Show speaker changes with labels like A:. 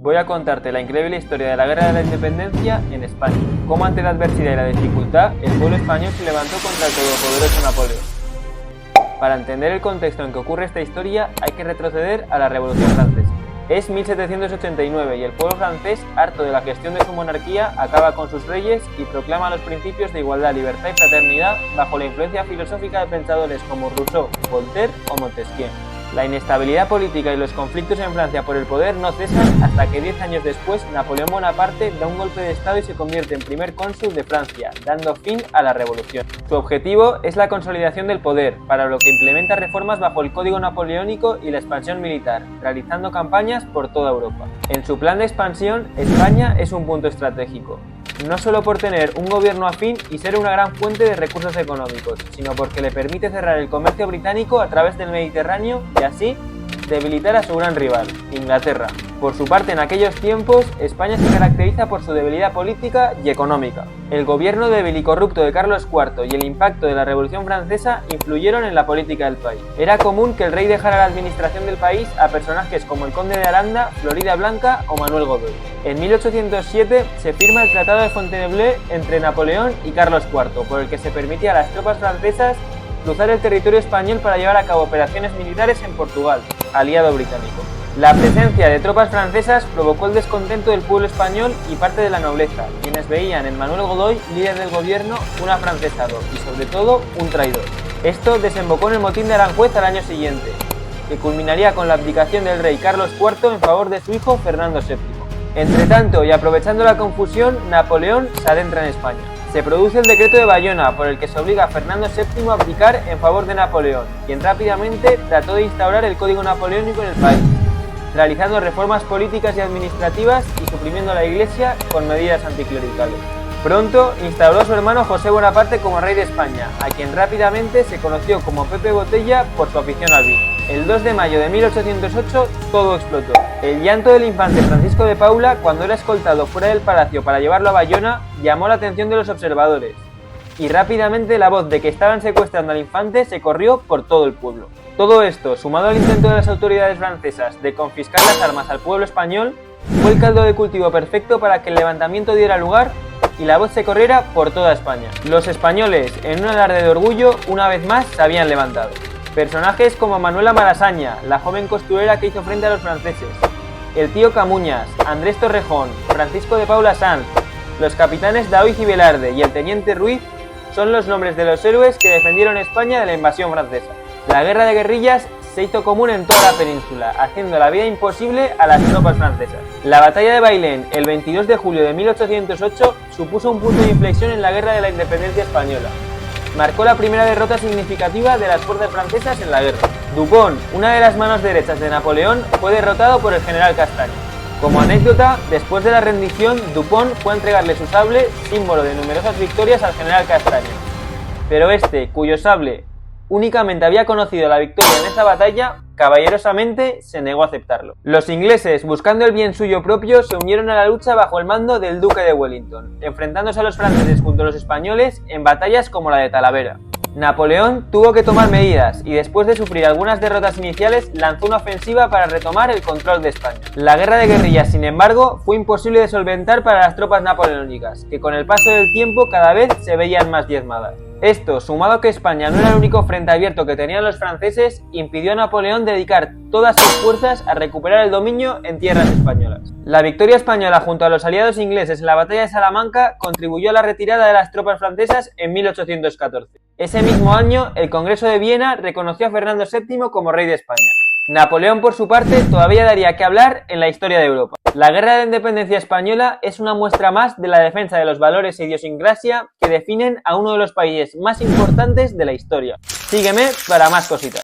A: Voy a contarte la increíble historia de la Guerra de la Independencia en España, cómo ante la adversidad y la dificultad el pueblo español se levantó contra el todopoderoso Napoleón. Para entender el contexto en que ocurre esta historia hay que retroceder a la Revolución Francesa. Es 1789 y el pueblo francés, harto de la gestión de su monarquía, acaba con sus reyes y proclama los principios de igualdad, libertad y fraternidad bajo la influencia filosófica de pensadores como Rousseau, Voltaire o Montesquieu. La inestabilidad política y los conflictos en Francia por el poder no cesan hasta que 10 años después Napoleón Bonaparte da un golpe de estado y se convierte en primer cónsul de Francia, dando fin a la revolución. Su objetivo es la consolidación del poder, para lo que implementa reformas bajo el Código Napoleónico y la expansión militar, realizando campañas por toda Europa. En su plan de expansión, España es un punto estratégico, no solo por tener un gobierno afín y ser una gran fuente de recursos económicos, sino porque le permite cerrar el comercio británico a través del Mediterráneo y así debilitar a su gran rival, Inglaterra. Por su parte, en aquellos tiempos, España se caracteriza por su debilidad política y económica. El gobierno débil y corrupto de Carlos IV y el impacto de la Revolución Francesa influyeron en la política del país. Era común que el rey dejara la administración del país a personajes como el conde de Aranda, Florida Blanca o Manuel Godoy. En 1807 se firma el Tratado de Fontainebleau entre Napoleón y Carlos IV, por el que se permitía a las tropas francesas cruzar el territorio español para llevar a cabo operaciones militares en Portugal, aliado británico. La presencia de tropas francesas provocó el descontento del pueblo español y parte de la nobleza, quienes veían en Manuel Godoy, líder del gobierno, un afrancesado y sobre todo un traidor. Esto desembocó en el motín de Aranjuez al año siguiente, que culminaría con la abdicación del rey Carlos IV en favor de su hijo Fernando VII. Entretanto, y aprovechando la confusión, Napoleón se adentra en España. Se produce el decreto de Bayona, por el que se obliga a Fernando VII a abdicar en favor de Napoleón, quien rápidamente trató de instaurar el Código Napoleónico en el país, realizando reformas políticas y administrativas y suprimiendo a la Iglesia con medidas anticlericales. Pronto instauró a su hermano José Bonaparte como rey de España, a quien rápidamente se conoció como Pepe Botella por su afición al vino. El 2 de mayo de 1808 todo explotó. El llanto del infante Francisco de Paula, cuando era escoltado fuera del palacio para llevarlo a Bayona, llamó la atención de los observadores, y rápidamente la voz de que estaban secuestrando al infante se corrió por todo el pueblo. Todo esto, sumado al intento de las autoridades francesas de confiscar las armas al pueblo español, fue el caldo de cultivo perfecto para que el levantamiento diera lugar y la voz se corriera por toda España. Los españoles, en un alarde de orgullo, una vez más se habían levantado. Personajes como Manuela Malasaña, la joven costurera que hizo frente a los franceses, el tío Camuñas, Andrés Torrejón, Francisco de Paula Sanz, los capitanes Daoiz y Velarde y el teniente Ruiz son los nombres de los héroes que defendieron España de la invasión francesa. La guerra de guerrillas se hizo común en toda la península, haciendo la vida imposible a las tropas francesas. La batalla de Bailén, el 22 de julio de 1808, supuso un punto de inflexión en la guerra de la independencia española. Marcó la primera derrota significativa de las fuerzas francesas en la guerra. Dupont, una de las manos derechas de Napoleón, fue derrotado por el general Castaño. Como anécdota, después de la rendición, Dupont fue a entregarle su sable, símbolo de numerosas victorias, al general Castaño. Pero este, cuyo sable únicamente había conocido la victoria en esa batalla, caballerosamente se negó a aceptarlo. Los ingleses, buscando el bien suyo propio, se unieron a la lucha bajo el mando del duque de Wellington, enfrentándose a los franceses junto a los españoles en batallas como la de Talavera. Napoleón tuvo que tomar medidas y después de sufrir algunas derrotas iniciales lanzó una ofensiva para retomar el control de España. La guerra de guerrillas, sin embargo, fue imposible de solventar para las tropas napoleónicas, que con el paso del tiempo cada vez se veían más diezmadas. Esto, sumado a que España no era el único frente abierto que tenían los franceses, impidió a Napoleón dedicar todas sus fuerzas a recuperar el dominio en tierras españolas. La victoria española junto a los aliados ingleses en la batalla de Salamanca contribuyó a la retirada de las tropas francesas en 1814. Ese mismo año, el Congreso de Viena reconoció a Fernando VII como rey de España. Napoleón, por su parte, todavía daría que hablar en la historia de Europa. La Guerra de la Independencia Española es una muestra más de la defensa de los valores e idiosincrasia que definen a uno de los países más importantes de la historia. Sígueme para más cositas.